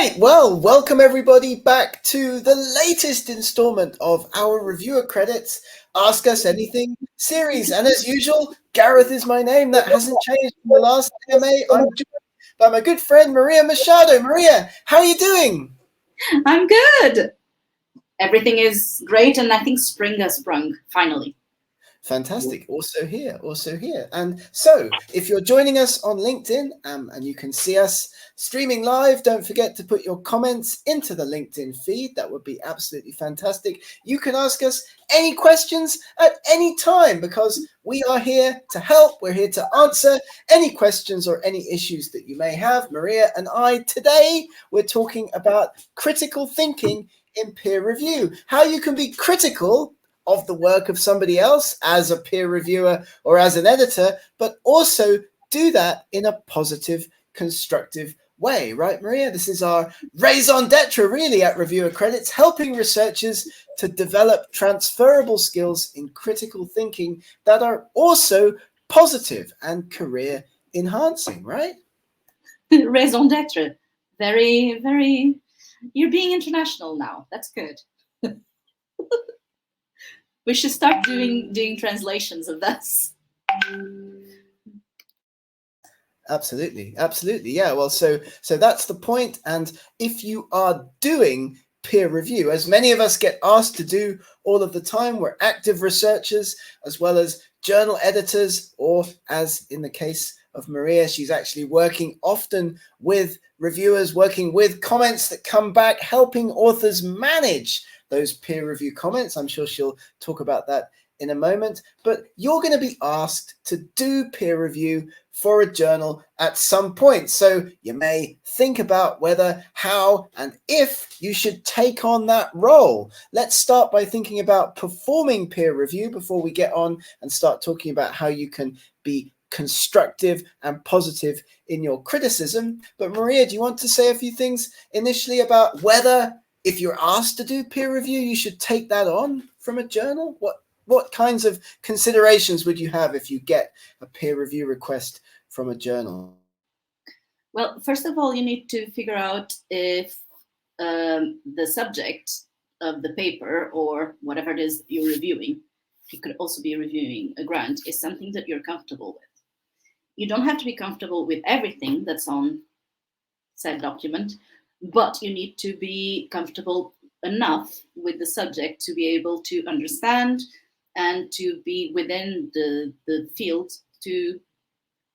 Right, well, welcome everybody back to the latest installment of our Reviewer Credits Ask Us Anything series. And as usual, Gareth is my name. That hasn't changed from the last AMA. I'm joined by my good friend Maria Machado. Maria, how are you doing? I'm good. Everything is great, and I think spring has sprung, finally. Fantastic. Also here, also here. And so, if you're joining us on LinkedIn and you can see us streaming live, don't forget to put your comments into the LinkedIn feed. That would be absolutely fantastic. You can ask us any questions at any time because we are here to help. We're here to answer any questions or any issues that you may have. Maria and I today, we're talking about critical thinking in peer review, how you can be critical of the work of somebody else as a peer reviewer or as an editor, but also do that in a positive, constructive way, right, Maria? This is our raison d'etre, really, at Reviewer Credits, helping researchers to develop transferable skills in critical thinking that are also positive and career enhancing, right? Raison d'etre. Very, very. You're being international now. That's good. We should start doing translations of this. Absolutely, absolutely. Yeah, well, so that's the point. And if you are doing peer review, as many of us get asked to do all of the time, we're active researchers as well as journal editors, or as in the case of Maria, she's actually working often with reviewers, working with comments that come back, helping authors manage those peer review comments. I'm sure she'll talk about that in a moment, but you're going to be asked to do peer review for a journal at some point. So you may think about whether, how, and if you should take on that role. Let's start by thinking about performing peer review before we get on and start talking about how you can be constructive and positive in your criticism. But Maria, do you want to say a few things initially about whether, if you're asked to do peer review, you should take that on from a journal? What kinds of considerations would you have if you get a peer review request from a journal? Well, first of all, you need to figure out if the subject of the paper or whatever it is you're reviewing, you could also be reviewing a grant, is something that you're comfortable with. You don't have to be comfortable with everything that's on said document, but you need to be comfortable enough with the subject to be able to understand and to be within the field to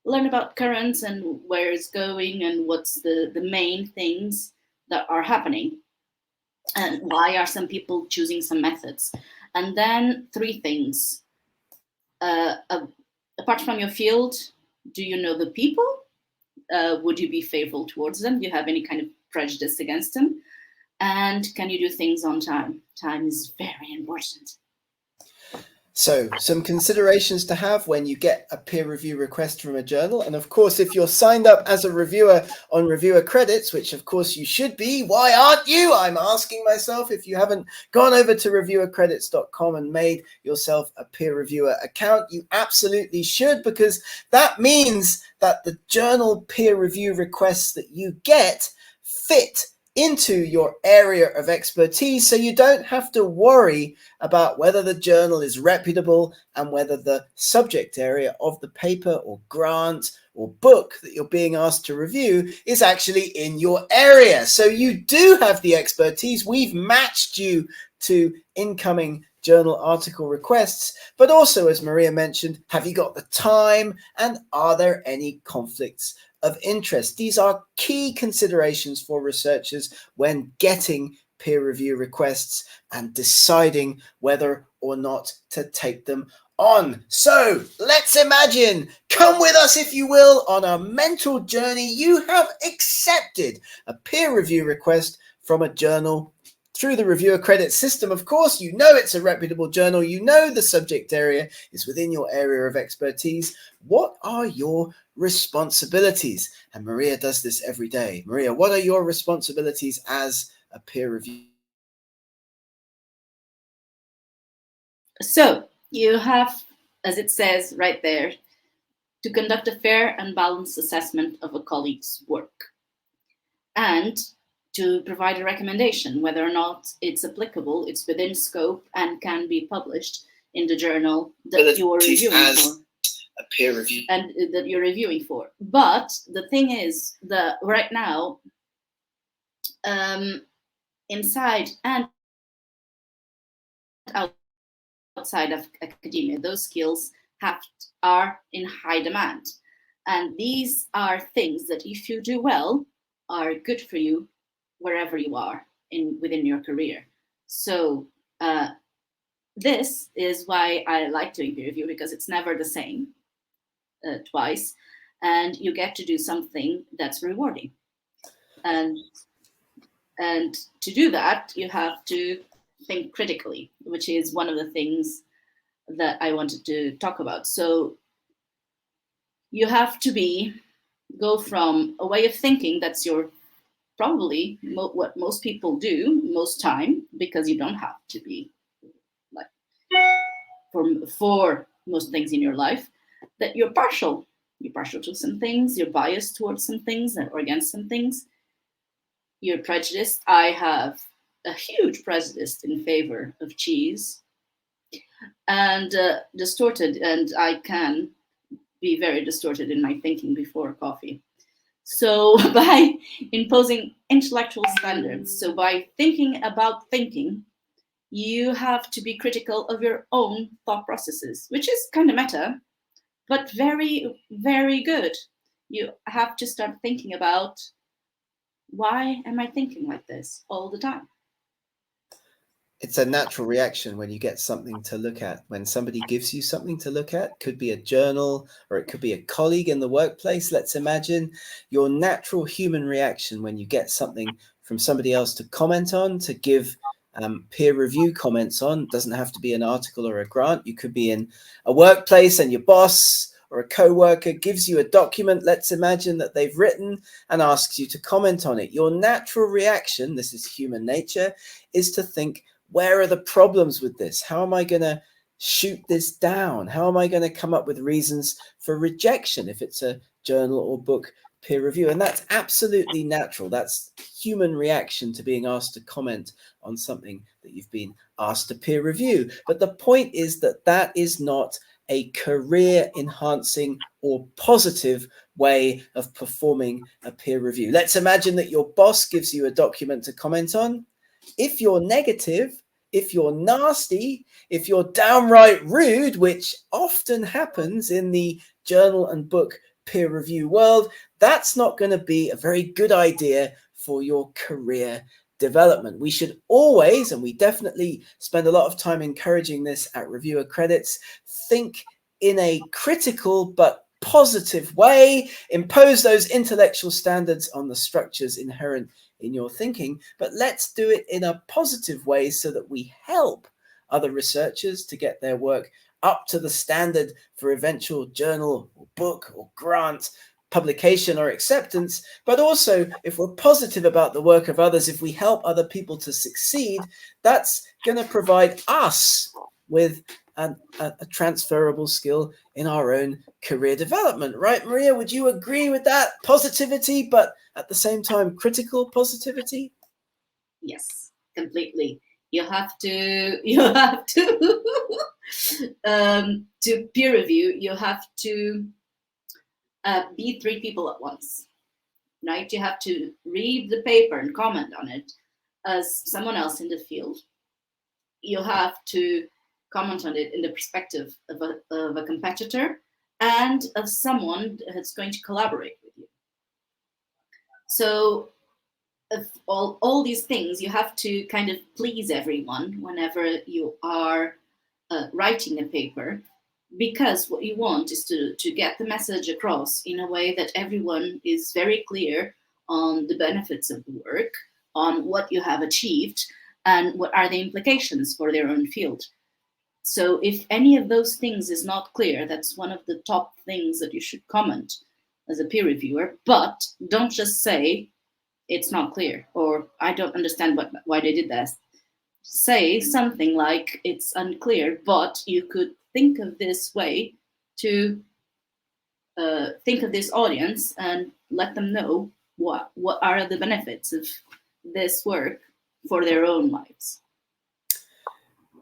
learn about currents and where it's going and what's the main things that are happening and why are some people choosing some methods. And then three things. Apart from your field, do you know the people? Would you be favorable towards them? Do you have any kind of prejudice against them? And can you do things on time? Time is very important. So some considerations to have when you get a peer review request from a journal. And of course, if you're signed up as a reviewer on Reviewer Credits, which of course you should be, why aren't you? I'm asking myself, if you haven't gone over to reviewercredits.com and made yourself a peer reviewer account, you absolutely should, because that means that the journal peer review requests that you get fit into your area of expertise, so you don't have to worry about whether the journal is reputable and whether the subject area of the paper or grant or book that you're being asked to review is actually in your area. So you do have the expertise. We've matched you to incoming journal article requests, but also, as Maria mentioned, have you got the time and are there any conflicts of interest? These are key considerations for researchers when getting peer review requests and deciding whether or not to take them on. So let's imagine, come with us if you will, on a mental journey. You have accepted a peer review request from a journal through the Reviewer Credit system. Of course, you know it's a reputable journal. You know the subject area is within your area of expertise. What are your responsibilities? And Maria does this every day. Maria, what are your responsibilities as a peer review? So you have, as it says right there, to conduct a fair and balanced assessment of a colleague's work and to provide a recommendation whether or not it's applicable, it's within scope, and can be published in the journal that you are reviewing for. A peer review. And that you're reviewing for. But the thing is that right now, inside and outside of academia, those skills are in high demand. And these are things that if you do well, are good for you wherever you are within your career. So this is why I like doing peer review, because it's never the same twice, and you get to do something that's rewarding. And to do that, you have to think critically, which is one of the things that I wanted to talk about. So you have to go from a way of thinking that's probably what most people do most time, because you don't have to be like for most things in your life, that you're partial to some things, you're biased towards some things or against some things, you're prejudiced. I have a huge prejudice in favor of cheese, and distorted, and I can be very distorted in my thinking before coffee. So by imposing intellectual standards, so by thinking about thinking, you have to be critical of your own thought processes, which is kind of meta, but very, very good. You have to start thinking about, why am I thinking like this all the time? It's a natural reaction when you get something to look at. When somebody gives you something to look at, could be a journal or it could be a colleague in the workplace. Let's imagine your natural human reaction when you get something from somebody else to comment on, to give peer review comments on. It doesn't have to be an article or a grant. You could be in a workplace and your boss or a co-worker gives you a document, let's imagine, that they've written and asks you to comment on it. Your natural reaction, this is human nature, is to think, where are the problems with this? How am I going to shoot this down? How am I going to come up with reasons for rejection if it's a journal or book peer review? And that's absolutely natural. That's human reaction to being asked to comment on something that you've been asked to peer review. But the point is that that is not a career enhancing or positive way of performing a peer review. Let's imagine that your boss gives you a document to comment on. If you're negative, if you're nasty, if you're downright rude, which often happens in the journal and book peer review world, that's not going to be a very good idea for your career development. We should always, and we definitely spend a lot of time encouraging this at Reviewer Credits, think in a critical but positive way, impose those intellectual standards on the structures inherent in your thinking, but let's do it in a positive way so that we help other researchers to get their work up to the standard for eventual journal or book or grant publication or acceptance. But also, if we're positive about the work of others, if we help other people to succeed, that's going to provide us with a transferable skill in our own career development. Right, Maria? Would you agree with that? Positivity, but at the same time, critical positivity? Yes, completely. You have to to peer review, you have to be three people at once, right? You have to read the paper and comment on it as someone else in the field. You have to comment on it in the perspective of a competitor and of someone that's going to collaborate with you. So of all these things, you have to kind of please everyone whenever you are writing a paper, because what you want is to get the message across in a way that everyone is very clear on the benefits of the work, on what you have achieved, and what are the implications for their own field. So if any of those things is not clear, that's one of the top things that you should comment as a peer reviewer. But don't just say it's not clear, or I don't understand why they did that. Say something like it's unclear, but you could think of this way to think of this audience and let them know what are the benefits of this work for their own lives.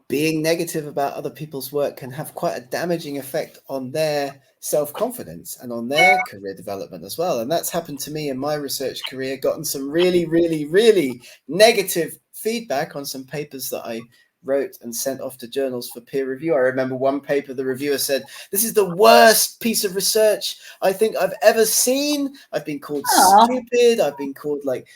Being negative about other people's work can have quite a damaging effect on their self-confidence and on their career development as well. And that's happened to me in my research career, gotten some really, really, really negative feedback on some papers that I wrote and sent off to journals for peer review. I remember one paper, the reviewer said, "This is the worst piece of research I think I've ever seen. I've been called stupid. I've been called like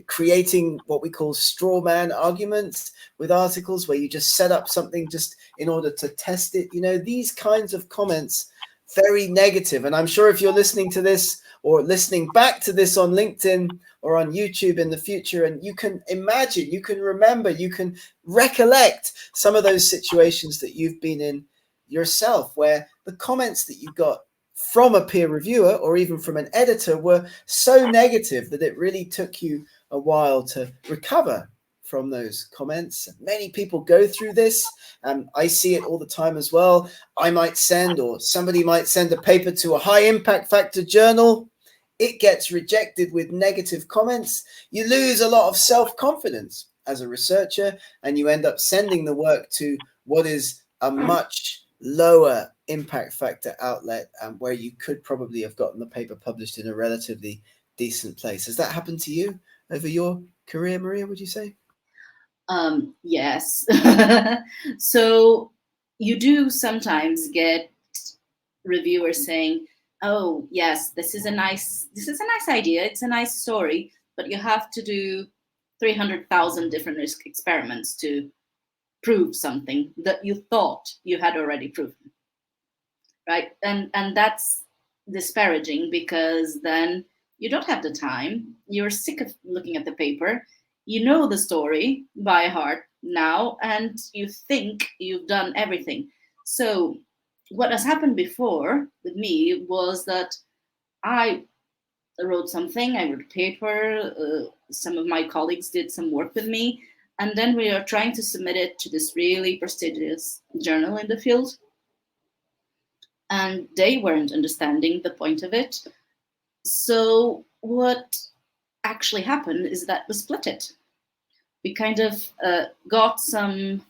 creating what we call straw man arguments with articles where you just set up something just in order to test it." You know, these kinds of comments, very negative. And I'm sure if you're listening to this or listening back to this on LinkedIn or on YouTube in the future, and you can imagine, you can remember, you can recollect some of those situations that you've been in yourself, where the comments that you got from a peer reviewer or even from an editor were so negative that it really took you a while to recover from those comments. Many people go through this. I see it all the time as well. I might send, or somebody might send a paper to a high impact factor journal. It gets rejected with negative comments. You lose a lot of self-confidence as a researcher, and you end up sending the work to what is a much lower impact factor outlet, where you could probably have gotten the paper published in a relatively decent place. Has that happened to you over your career, Maria, would you say? Yes. So you do sometimes get reviewers saying, "Oh, yes, this is a nice idea. It's a nice story, but you have to do 300,000 different risk experiments to prove something that you thought you had already proven." Right? And that's disparaging, because then you don't have the time. You're sick of looking at the paper. You know the story by heart now, and you think you've done everything. So what has happened before with me was that I wrote something, I wrote a paper, some of my colleagues did some work with me, and then we are trying to submit it to this really prestigious journal in the field. And they weren't understanding the point of it. So what actually happened is that we split it. We kind of got some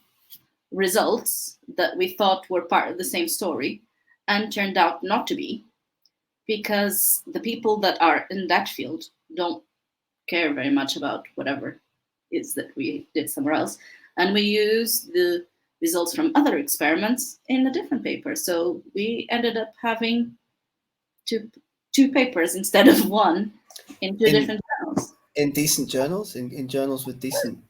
results that we thought were part of the same story and turned out not to be, because the people that are in that field don't care very much about whatever it is that we did somewhere else. And we use the results from other experiments in a different paper. So we ended up having two papers instead of one in two different journals. In decent journals, in journals with decent...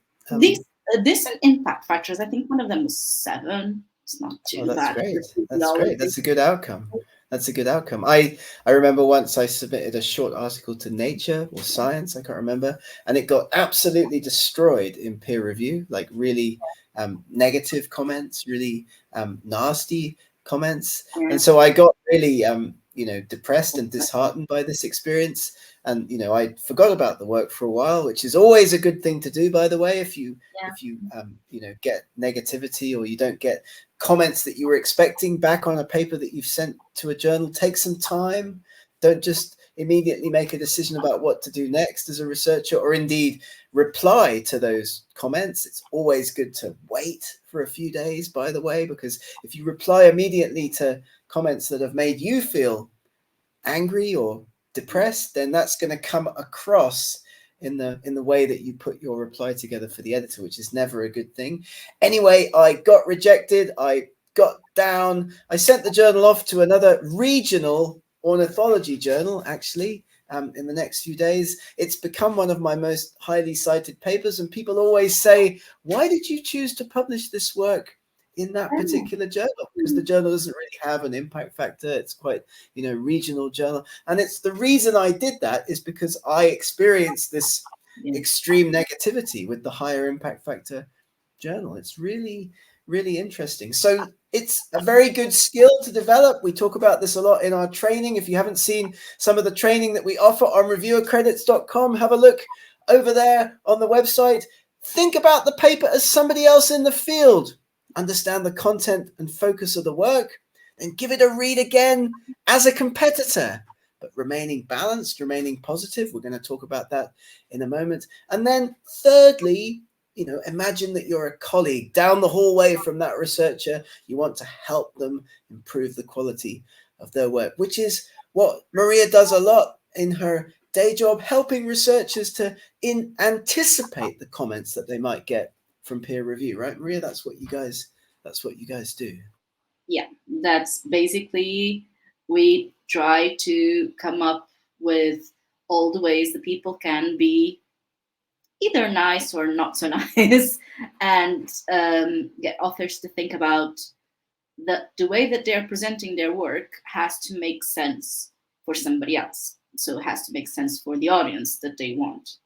Decent impact factors. I think one of them was 7. It's not too that's bad. Great. That's great. That's a good outcome. That's a good outcome. I remember once I submitted a short article to Nature or Science, I can't remember, and it got absolutely destroyed in peer review, like really negative comments, really nasty comments. Yeah. And so I got really, depressed and disheartened by this experience. And, I forgot about the work for a while, which is always a good thing to do, by the way. If you get negativity, or you don't get comments that you were expecting back on a paper that you've sent to a journal, take some time. Don't just immediately make a decision about what to do next as a researcher, or indeed reply to those comments. It's always good to wait for a few days, by the way, because if you reply immediately to comments that have made you feel angry or depressed, then that's going to come across in the way that you put your reply together for the editor, which is never a good thing. Anyway, I got rejected. I got down. I sent the journal off to another regional ornithology journal, actually, in the next few days. It's become one of my most highly cited papers, and people always say, "Why did you choose to publish this work in that particular journal?" Because the journal doesn't really have an impact factor. It's quite, regional journal. And it's the reason I did that is because I experienced this extreme negativity with the higher impact factor journal. It's really, really interesting. So it's a very good skill to develop. We talk about this a lot in our training. If you haven't seen some of the training that we offer on reviewercredits.com, have a look over there on the website. Think about the paper as somebody else in the field. Understand the content and focus of the work, and give it a read again as a competitor. But remaining balanced, remaining positive. We're going to talk about that in a moment. And then thirdly, imagine that you're a colleague down the hallway from that researcher. You want to help them improve the quality of their work, which is what Maria does a lot in her day job, helping researchers to anticipate the comments that they might get from peer review, right, Maria? That's what you guys do. Yeah, that's basically, we try to come up with all the ways that people can be either nice or not so nice, and get authors to think about the way that they're presenting their work has to make sense for somebody else. So it has to make sense for the audience that they want.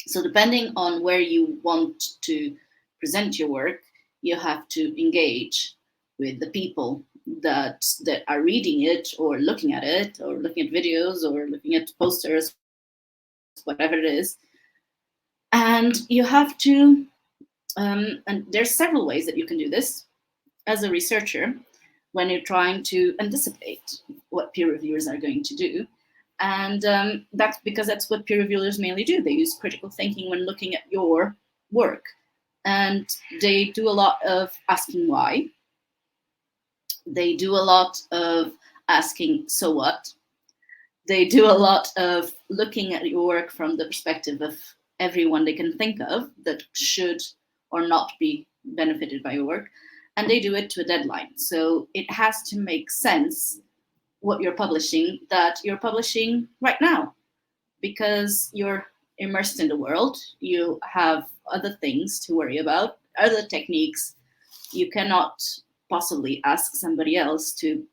So depending on where you want to present your work, you have to engage with the people that are reading it or looking at it or looking at videos or looking at posters, whatever it is. And you have to, and there's several ways that you can do this as a researcher when you're trying to anticipate what peer reviewers are going to do. And that's because that's what peer reviewers mainly do. They use critical thinking when looking at your work. And they do a lot of asking why. They do a lot of asking, so what? They do a lot of looking at your work from the perspective of everyone they can think of that should or not be benefited by your work. And they do it to a deadline. So it has to make sense what you're publishing, that you're publishing right now, because you're immersed in the world. You have other things to worry about, other techniques. You cannot possibly ask somebody else to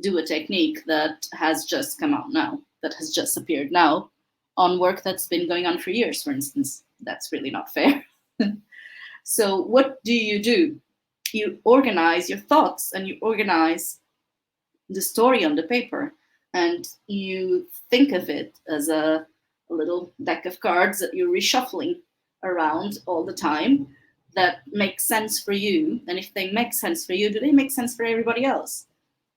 do a technique that has just come out now, that has just appeared now on work that's been going on for years, for instance. That's really not fair. So what do? You organize your thoughts and you organize the story on the paper, and you think of it as a little deck of cards that you're reshuffling around all the time that make sense for you. And if they make sense for you, do they make sense for everybody else?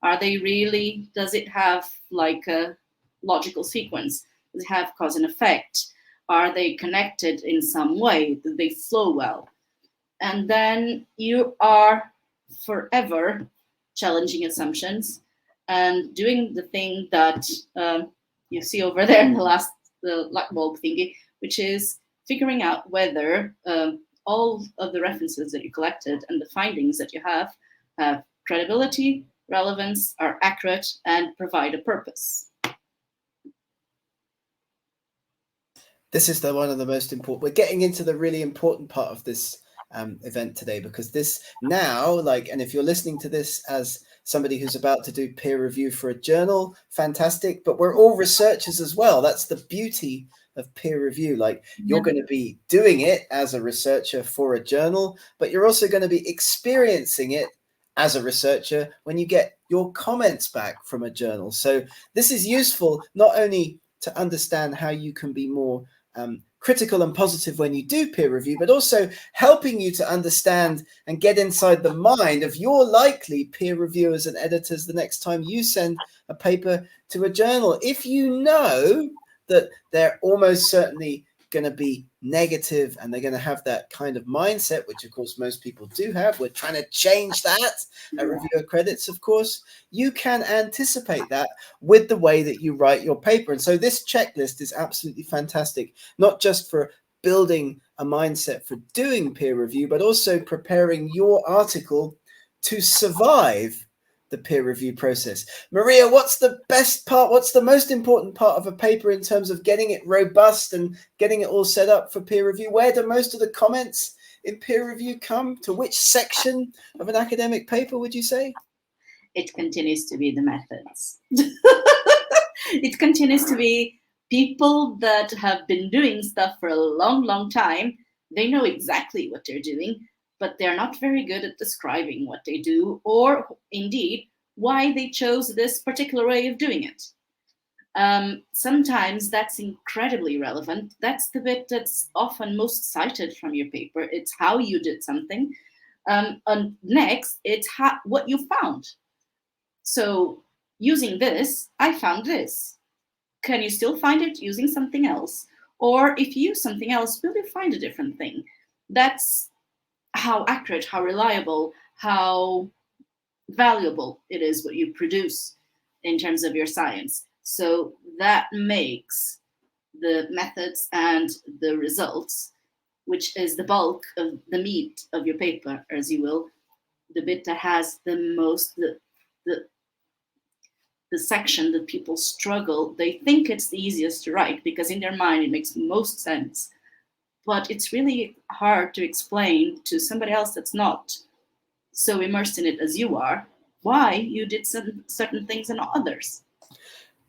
Are they really, does it have like a logical sequence? Does it have cause and effect? Are they connected in some way? Do they flow well? And then you are forever challenging assumptions and doing the thing that you see over there in the light bulb thingy, which is figuring out whether all of the references that you collected and the findings that you have credibility, relevance, are accurate, and provide a purpose. This is one of the most important. We're getting into the really important part of this event today, because this now, and if you're listening to this as somebody who's about to do peer review for a journal, fantastic, but we're all researchers as well. That's the beauty of peer review. You're going to be doing it as a researcher for a journal, but you're also going to be experiencing it as a researcher when you get your comments back from a journal. So this is useful not only to understand how you can be more critical and positive when you do peer review, but also helping you to understand and get inside the mind of your likely peer reviewers and editors the next time you send a paper to a journal. If you know that they're almost certainly going to be negative and they're going to have that kind of mindset, which of course most people do have, we're trying to change that at Reviewer Credits, of course, you can anticipate that with the way that you write your paper. And so this checklist is absolutely fantastic, not just for building a mindset for doing peer review, but also preparing your article to survive the peer review process. Maria, what's the best part? What's the most important part of a paper in terms of getting it robust and getting it all set up for peer review? Where do most of the comments in peer review come? To which section of an academic paper would you say? It continues to be the methods. It continues to be people that have been doing stuff for a long, long time. They know exactly what they're doing, but they're not very good at describing what they do, or indeed why they chose this particular way of doing it. Sometimes that's incredibly relevant. That's the bit that's often most cited from your paper. It's how you did something. And next, it's what you found. So using this, I found this. can you still find it using something else? Or if you use something else, will you find a different thing? That's how accurate, how reliable, how valuable it is what you produce in terms of your science. So that makes the methods and the results, which is the bulk of the meat of your paper, as you will, the bit that has the most, the section that people struggle, they think it's the easiest to write because in their mind it makes most sense. But it's really hard to explain to somebody else that's not so immersed in it as you are, why you did some certain things and not others.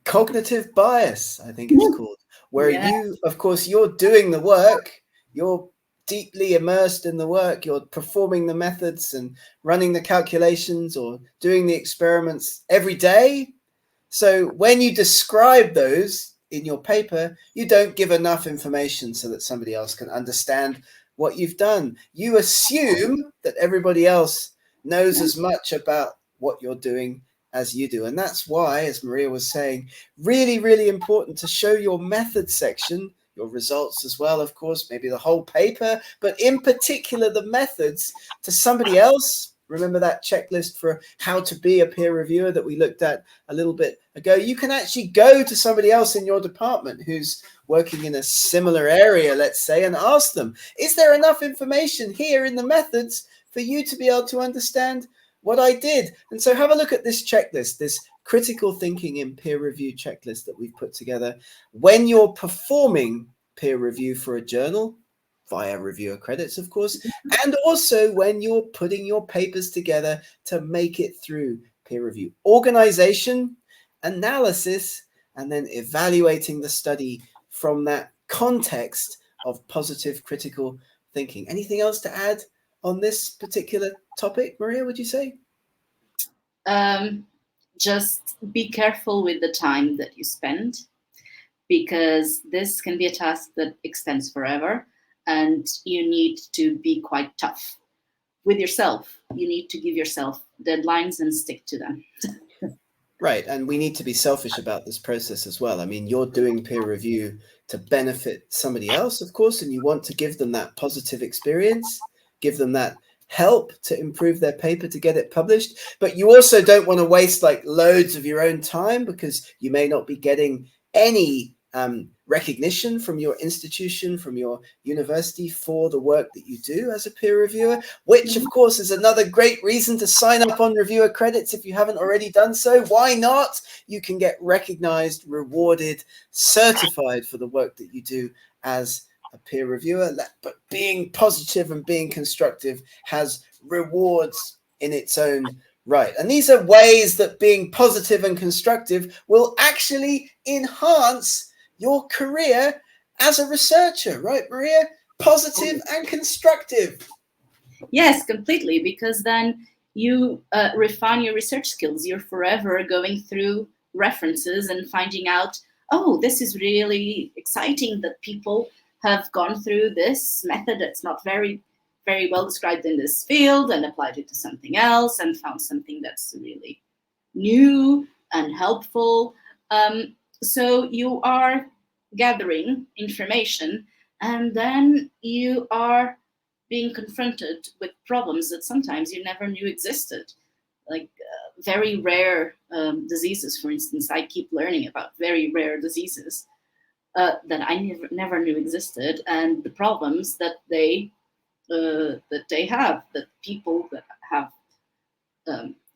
Cognitive bias, I think it's called, where Yeah. you, of course, you're doing the work, you're deeply immersed in the work, you're performing the methods and running the calculations or doing the experiments every day. So when you describe those in your paper, you don't give enough information so that somebody else can understand what you've done. You assume that everybody else knows as much about what you're doing as you do. And that's why, as Maria was saying, really, really important to show your method section, your results as well, of course, maybe the whole paper, but in particular the methods to somebody else. Remember that checklist for how to be a peer reviewer that we looked at a little bit ago? You can actually go to somebody else in your department who's working in a similar area, let's say, and ask them, is there enough information here in the methods for you to be able to understand what I did? And so have a look at this checklist, this critical thinking in peer review checklist that we've put together. When you're performing peer review for a journal, via reviewer credits, of course, and also when you're putting your papers together to make it through peer review. Organization, analysis, and then evaluating the study from that context of positive critical thinking. Anything else to add on this particular topic, Maria, would you say? Just be careful with the time that you spend, because this can be a task that extends forever, and you need to be quite tough with yourself. You need to give yourself deadlines and stick to them. Right, and we need to be selfish about this process as well. I mean, you're doing peer review to benefit somebody else, of course, and you want to give them that positive experience, give them that help to improve their paper to get it published. But you also don't want to waste like loads of your own time, because you may not be getting any recognition from your institution, from your university, for the work that you do as a peer reviewer, which of course is another great reason to sign up on reviewer credits if you haven't already done so. Why not? You can get recognized, rewarded, certified for the work that you do as a peer reviewer. But being positive and being constructive has rewards in its own right. And these are ways that being positive and constructive will actually enhance your career as a researcher, right, Maria? Positive and constructive. Yes, completely, because then you refine your research skills. You're forever going through references and finding out, oh, this is really exciting that people have gone through this method that's not very well described in this field and applied it to something else and found something that's really new and helpful. So you are gathering information, and then you are being confronted with problems that sometimes you never knew existed, like very rare diseases, for instance. I keep learning about very rare diseases that I never knew existed, and the problems that they have, that people that have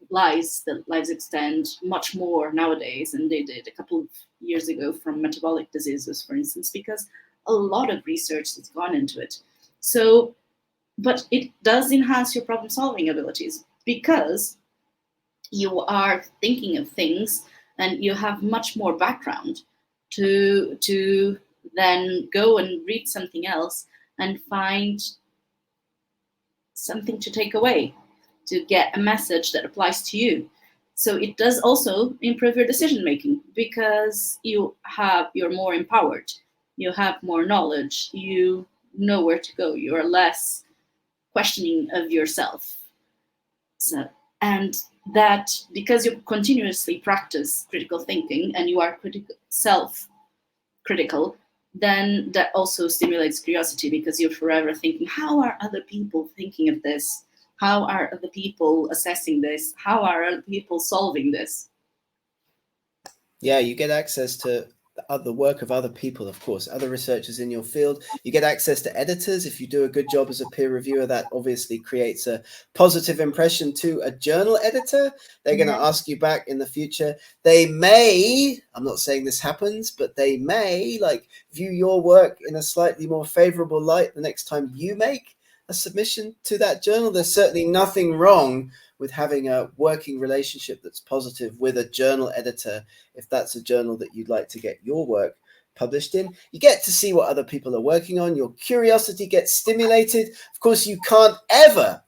lives extend much more nowadays than they did a couple of years ago from metabolic diseases, for instance, because a lot of research has gone into it. So, but it does enhance your problem solving abilities, because you are thinking of things and you have much more background to then go and read something else and find something to take away, to get a message that applies to you. So it does also improve your decision making, because you're more empowered, you have more knowledge, you know where to go, you're less questioning of yourself. So, and that because you continuously practice critical thinking and you are self-critical, then that also stimulates curiosity, because you're forever thinking, how are other people thinking of this? How are other people assessing this? How are other people solving this? Yeah, you get access to the work of other people, of course, other researchers in your field. You get access to editors. If you do a good job as a peer reviewer, that obviously creates a positive impression to a journal editor. They're going to ask you back in the future. They may, I'm not saying this happens, but they may view your work in a slightly more favorable light the next time you make a submission to that journal. There's certainly nothing wrong with having a working relationship that's positive with a journal editor, if that's a journal that you'd like to get your work published in. You get to see what other people are working on. Your curiosity gets stimulated. Of course, you can't ever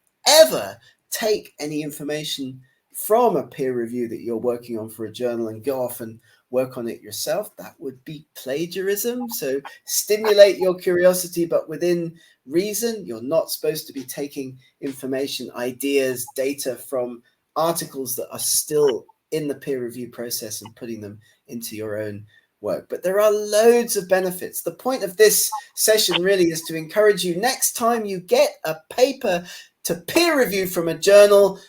take any information from a peer review that you're working on for a journal and go off and work on it yourself. That would be plagiarism. So stimulate your curiosity, but within reason. You're not supposed to be taking information, ideas, data from articles that are still in the peer review process and putting them into your own work. But there are loads of benefits. The point of this session really is to encourage you, next time you get a paper to peer review from a journal,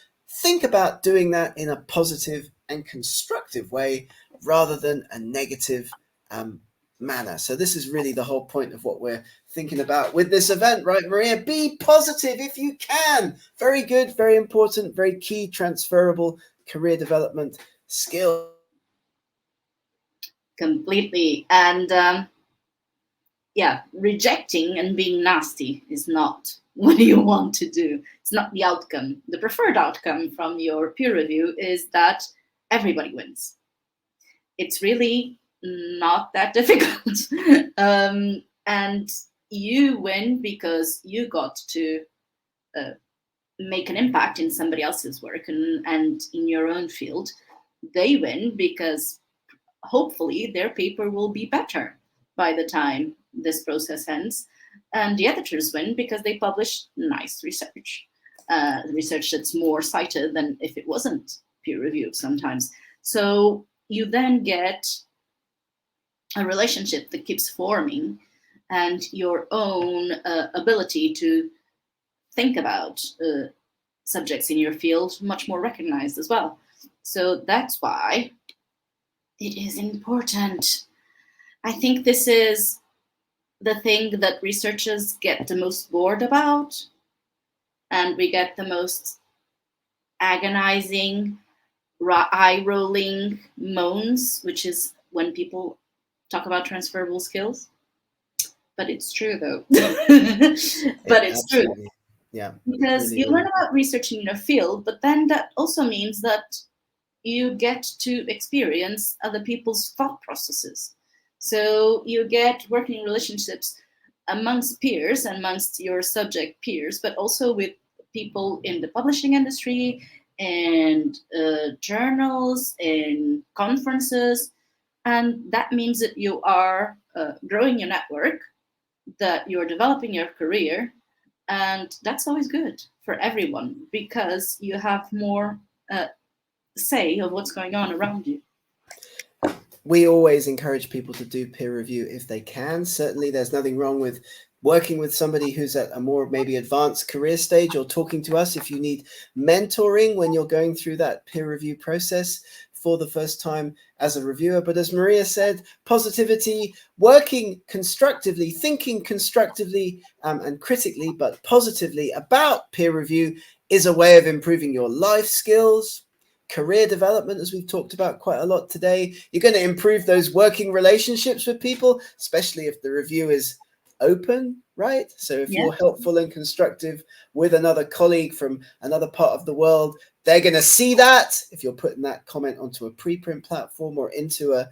think about doing that in a positive and constructive way rather than a negative manner. So this is really the whole point of what we're thinking about with this event, right, Maria? Be positive if you can. Very good, very important, very key, transferable career development skill. Completely. And yeah, rejecting and being nasty is not what you want to do. It's not the outcome. The preferred outcome from your peer review is that everybody wins. It's really not that difficult. And you win because you got to make an impact in somebody else's work and in your own field. They win because hopefully their paper will be better by the time this process ends. And the editors win because they publish nice research, research that's more cited than if it wasn't peer-reviewed sometimes. So you then get a relationship that keeps forming, and your own ability to think about subjects in your field much more recognized as well. So that's why it is important. I think this is the thing that researchers get the most bored about, and we get the most agonizing, eye-rolling moans, which is when people talk about transferable skills. But it's true, though. But it's true. Yeah. Because really, you learn about researching in a field, but then that also means that you get to experience other people's thought processes. So you get working relationships amongst peers, amongst your subject peers, but also with people in the publishing industry and journals and conferences. And that means that you are growing your network, that you're developing your career, and that's always good for everyone because you have more say of what's going on around you. We always encourage people to do peer review if they can. Certainly, there's nothing wrong with working with somebody who's at a more maybe advanced career stage, or talking to us if you need mentoring when you're going through that peer review process for the first time as a reviewer. But as Maria said, positivity, working constructively, thinking constructively and critically, but positively about peer review is a way of improving your life skills, career development, as we've talked about quite a lot today. You're going to improve those working relationships with people, especially if the review is open, right? So if you're helpful and constructive with another colleague from another part of the world, they're going to see that. If you're putting that comment onto a preprint platform or into an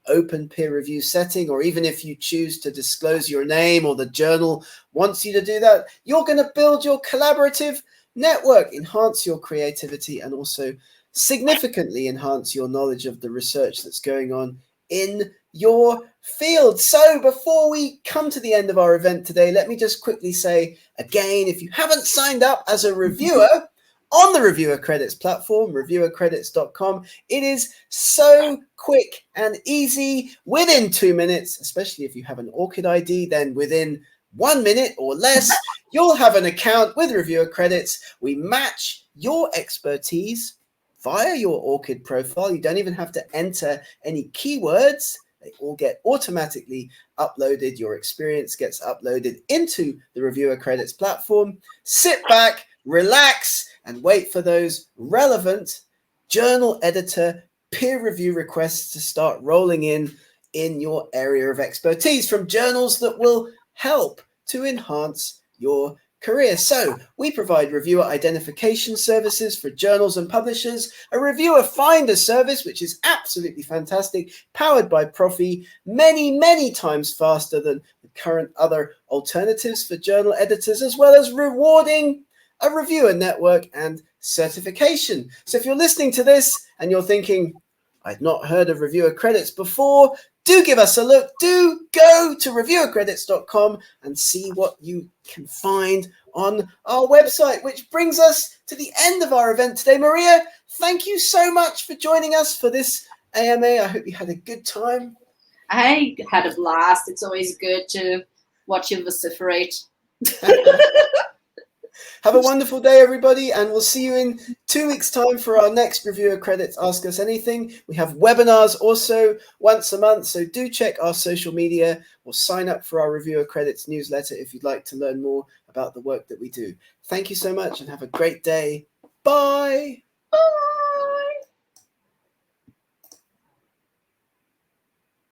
open peer review setting, or even if you choose to disclose your name or the journal wants you to do that, you're going to build your collaborative network, enhance your creativity, and also significantly enhance your knowledge of the research that's going on in your field. So before we come to the end of our event today, let me just quickly say again, if you haven't signed up as a reviewer on the Reviewer Credits platform, reviewercredits.com. It is so quick and easy. Within 2 minutes, especially if you have an ORCID ID, then within 1 minute or less, you'll have an account with Reviewer Credits. We match your expertise via your ORCID profile. You don't even have to enter any keywords. They all get automatically uploaded. Your experience gets uploaded into the Reviewer Credits platform. Sit back, relax, and wait for those relevant journal editor peer review requests to start rolling in your area of expertise from journals that will help to enhance your career. So we provide reviewer identification services for journals and publishers, a reviewer finder service, which is absolutely fantastic, powered by Profi, many times faster than the current other alternatives for journal editors, as well as rewarding a reviewer network and certification. So if you're listening to this and you're thinking, I'd not heard of Reviewer Credits before, do give us a look. Do go to reviewercredits.com and see what you can find on our website, which brings us to the end of our event today. Maria, thank you so much for joining us for this AMA. I hope you had a good time. I had a blast. It's always good to watch you vociferate. Have a wonderful day, everybody, and we'll see you in 2 weeks' time for our next Reviewer Credits Ask Us Anything. We have webinars also once a month, so do check our social media or sign up for our Reviewer Credits newsletter if you'd like to learn more about the work that we do. Thank you so much and have a great day. Bye. Bye.